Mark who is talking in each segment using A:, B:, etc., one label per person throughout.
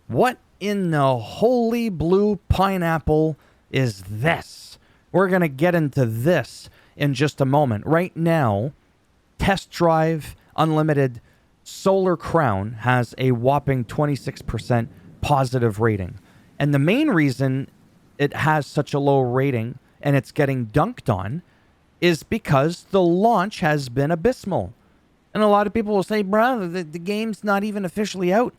A: What in the holy blue pineapple is this? We're going to get into this in just a moment. Right now, Test Drive Unlimited Solar Crown has a whopping 26% positive rating. And the main reason it has such a low rating and it's getting dunked on is because the launch has been abysmal. And a lot of people will say, bro, the game's not even officially out.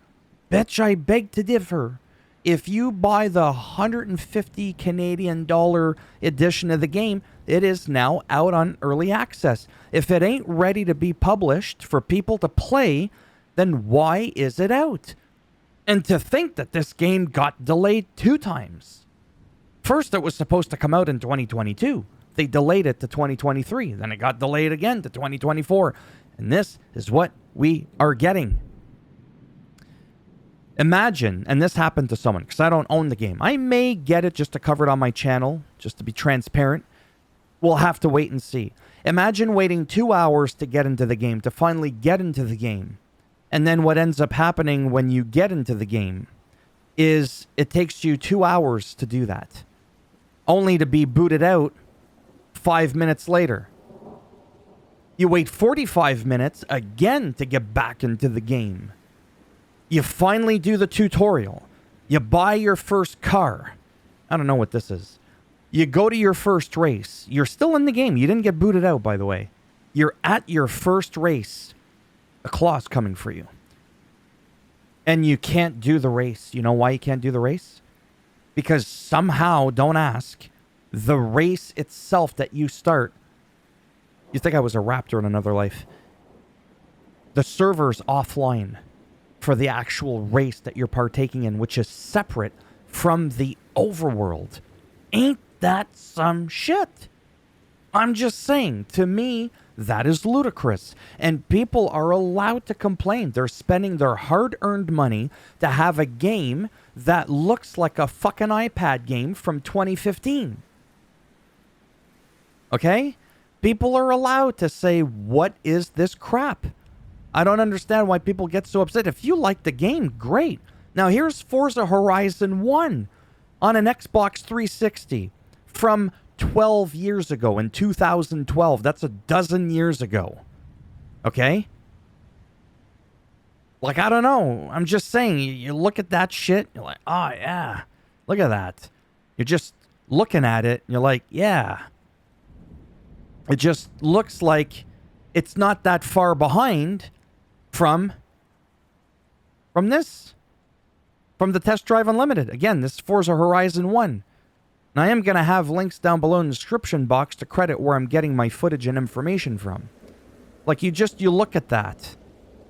A: Bitch, I beg to differ. If you buy the 150 Canadian dollar edition of the game, it is now out on early access. If it ain't ready to be published for people to play, then why is it out? And to think that this game got delayed 2 times. First, it was supposed to come out in 2022. They delayed it to 2023. Then it got delayed again to 2024. And this is what we are getting. Imagine, and this happened to someone, because I don't own the game. I may get it just to cover it on my channel, just to be transparent. We'll have to wait and see. Imagine waiting 2 hours to get into the game, to finally get into the game. And then what ends up happening when you get into the game is it takes you 2 hours to do that, only to be booted out 5 minutes later. You wait 45 minutes again to get back into the game. You finally do the tutorial. You buy your first car. I don't know what this is. You go to your first race. You're still in the game. You didn't get booted out, by the way. You're at your first race. A claw's coming for you. And you can't do the race. You know why you can't do the race? Because somehow, don't ask, the race itself that you start, you think I was a raptor in another life. The server's offline for the actual race that you're partaking in, which is separate from the overworld. Ain't that some shit? I'm just saying, to me, that is ludicrous. And people are allowed to complain. They're spending their hard-earned money to have a game that looks like a fucking iPad game from 2015. Okay? People are allowed to say, what is this crap? I don't understand why people get so upset. If you like the game, great. Now here's Forza Horizon 1 on an Xbox 360 from 12 years ago in 2012. That's a dozen years ago. Okay? Like, I don't know. I'm just saying, you look at that shit, you're like, oh yeah, look at that. You're just looking at it, and you're like, yeah. It just looks like it's not that far behind from this. From the Test Drive Unlimited. Again, this is Forza Horizon 1. And I am going to have links down below in the description box to credit where I'm getting my footage and information from. Like, you look at that.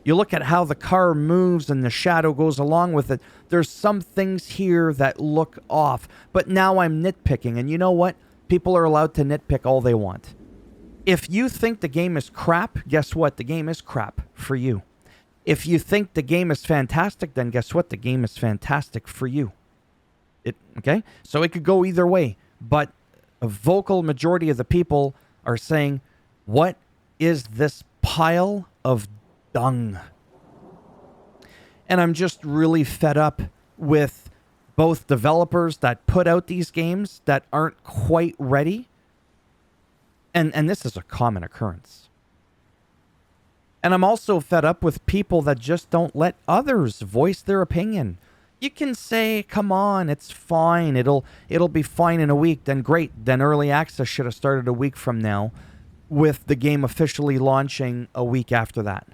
A: You look at how the car moves and the shadow goes along with it. There's some things here that look off. But now I'm nitpicking. And you know what? People are allowed to nitpick all they want. If you think the game is crap, guess what? The game is crap for you. If you think the game is fantastic, then guess what? The game is fantastic for you. Okay? So it could go either way. But a vocal majority of the people are saying, what is this pile of dung? And I'm just really fed up with both developers that put out these games that aren't quite ready. And this is a common occurrence. And I'm also fed up with people that just don't let others voice their opinion. You can say, come on, it's fine. It'll be fine in a week. Then great. Then early access should have started a week from now, with the game officially launching a week after that.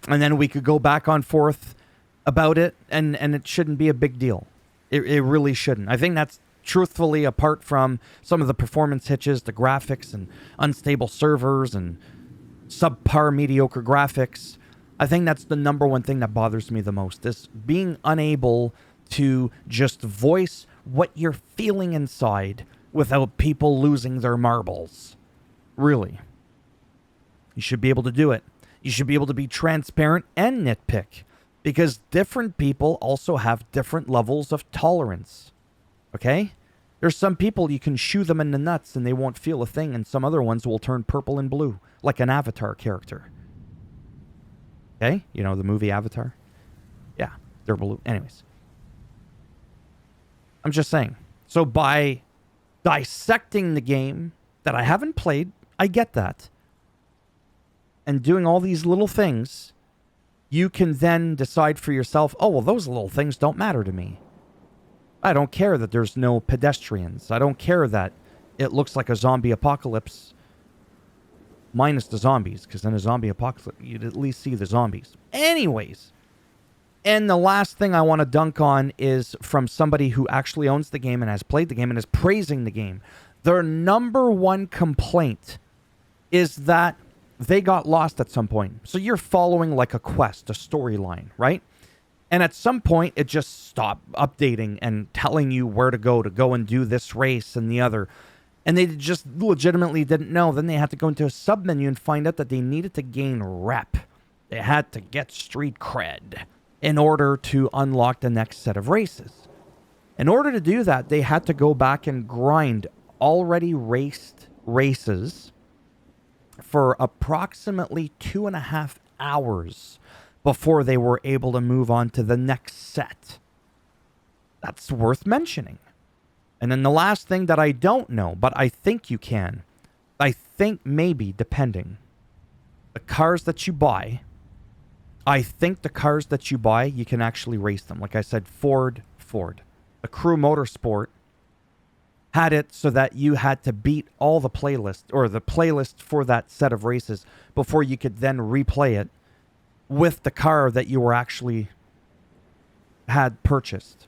A: And then we could go back and forth about it, and it shouldn't be a big deal. It really shouldn't. I think that's truthfully, apart from some of the performance hitches, the graphics and unstable servers and subpar mediocre graphics, I think that's the number one thing that bothers me the most, is being unable to just voice what you're feeling inside without people losing their marbles. Really. You should be able to do it. You should be able to be transparent and nitpick, because different people also have different levels of tolerance. Okay? There's some people you can shoo them in the nuts and they won't feel a thing, and some other ones will turn purple and blue, like an Avatar character. Okay? You know the movie Avatar? Yeah. They're blue. Anyways. I'm just saying. So by dissecting the game that I haven't played, I get that. And doing all these little things, you can then decide for yourself, oh, well, those little things don't matter to me. I don't care that there's no pedestrians. I don't care that it looks like a zombie apocalypse minus the zombies, because in a zombie apocalypse, you'd at least see the zombies. Anyways, and the last thing I want to dunk on is from somebody who actually owns the game and has played the game and is praising the game. Their number one complaint is that they got lost at some point. So you're following like a quest, a storyline, right? And at some point, it just stopped updating and telling you where to go and do this race and the other. And they just legitimately didn't know. Then they had to go into a submenu and find out that they needed to gain rep. They had to get street cred in order to unlock the next set of races. In order to do that, they had to go back and grind already raced races for approximately 2.5 hours before they were able to move on to the next set. That's worth mentioning. And then the last thing that I don't know, but I think you can, I think maybe, depending, the cars that you buy, I think the cars that you buy, you can actually race them. Like I said, Ford. The Crew Motorsport had it so that you had to beat all the playlist, or the playlist for that set of races, before you could then replay it with the car that you were actually had purchased.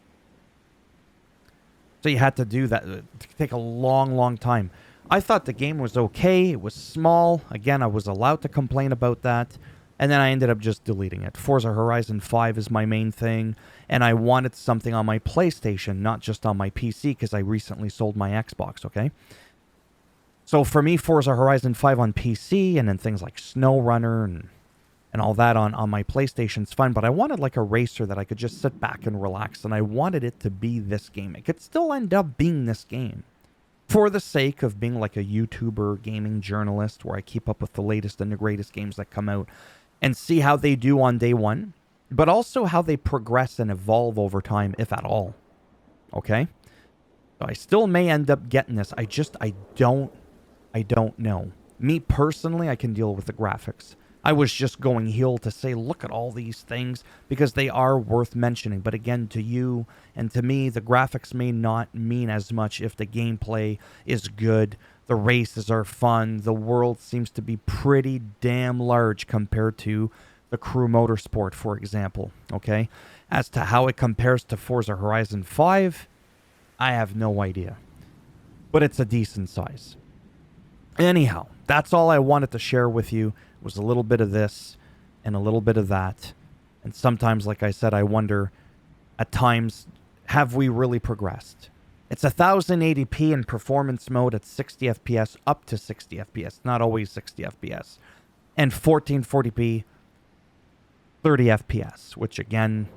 A: So you had to do that. It could take a long, long time. I thought the game was okay. It was small. Again, I was allowed to complain about that. And then I ended up just deleting it. Forza Horizon 5 is my main thing. And I wanted something on my PlayStation, not just on my PC, because I recently sold my Xbox, okay? So for me, Forza Horizon 5 on PC, and then things like SnowRunner and all that on my PlayStation's fine. But I wanted like a racer that I could just sit back and relax. And I wanted it to be this game. It could still end up being this game, for the sake of being like a YouTuber gaming journalist where I keep up with the latest and the greatest games that come out and see how they do on day one, but also how they progress and evolve over time, if at all. Okay? So I still may end up getting this. I don't know. Me personally, I can deal with the graphics. I was just going heel to say, look at all these things, because they are worth mentioning. But again, to you and to me, the graphics may not mean as much if the gameplay is good. The races are fun. The world seems to be pretty damn large compared to the Crew Motorsport, for example. Okay? As to how it compares to Forza Horizon 5, I have no idea. But it's a decent size. Anyhow, that's all I wanted to share with you. It was a little bit of this and a little bit of that. And sometimes, like I said, I wonder, at times, have we really progressed? It's 1080p in performance mode at 60 FPS, up to 60 FPS, not always 60 FPS. And 1440p, 30 FPS, which again,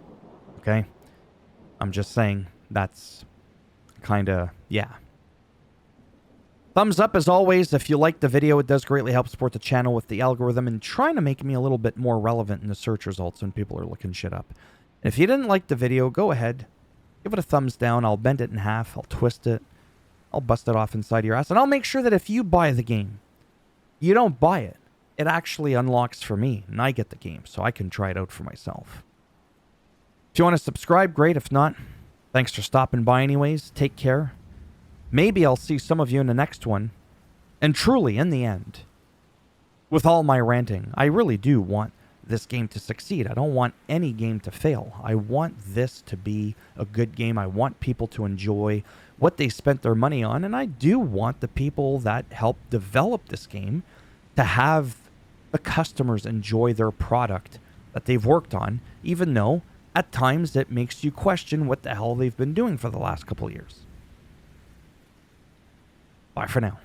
A: okay, I'm just saying, that's kind of, yeah. Thumbs up as always if you like the video. It does greatly help support the channel with the algorithm and trying to make me a little bit more relevant in the search results when people are looking shit up. And if you didn't like the video, go ahead, give it a thumbs down. I'll bend it in half. I'll twist it. I'll bust it off inside your ass. And I'll make sure that if you buy the game, you don't buy it. It actually unlocks for me, and I get the game, so I can try it out for myself. If you want to subscribe, great. If not, thanks for stopping by anyways. Take care. Maybe I'll see some of you in the next one. And truly, in the end, with all my ranting, I really do want this game to succeed. I don't want any game to fail. I want this to be a good game. I want people to enjoy what they spent their money on. And I do want the people that helped develop this game to have the customers enjoy their product that they've worked on, even though at times it makes you question what the hell they've been doing for the last couple of years. Bye for now.